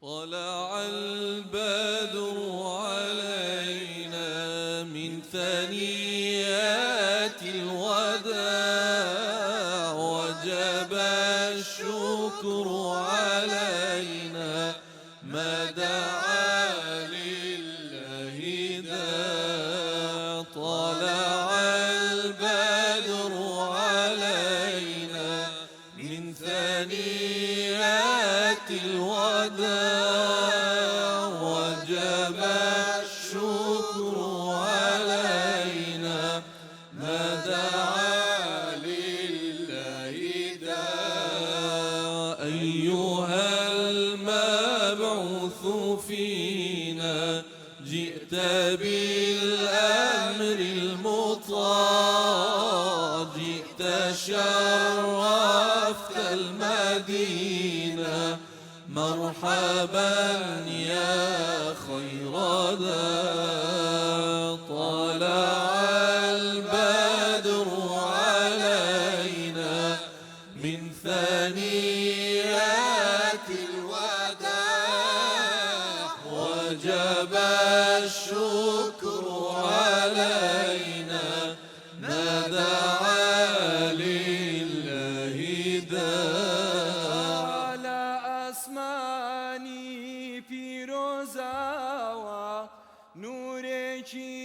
طلع البدر علينا من ثنيات الوداع وجب الشكر علينا ما دعا لله داع. طلع البدر علينا من ثنيات الوداع وجب الشكر علينا ما دعا لله داع. أيها المبعوث فينا جئت بالأمر المطاع، جئت شرفت المدينة مرحبا يا خير داع. طلع البدر علينا من ثنيات الوداع وجب الشكر علينا ما دعا لله داع. على اسمانی پیروزاوا نورێکی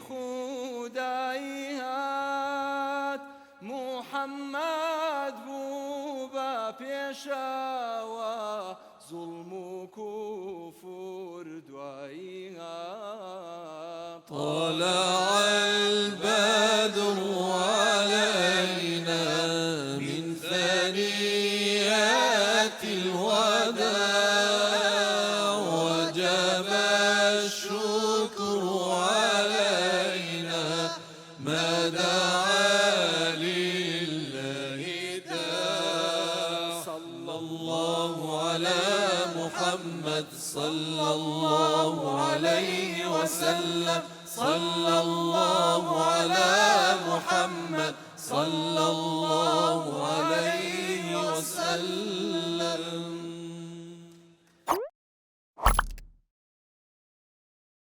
خودایی هات محەممەد بوو بە پێشەوە زوڵم و کوفر دوایی هات. طلع البدر علينا من ثنيات الوداع وجب الشكر علينا ما دعا لله داع. صلى الله على محمد صلى الله عليه وسلم. صلى الله على محمد صلى الله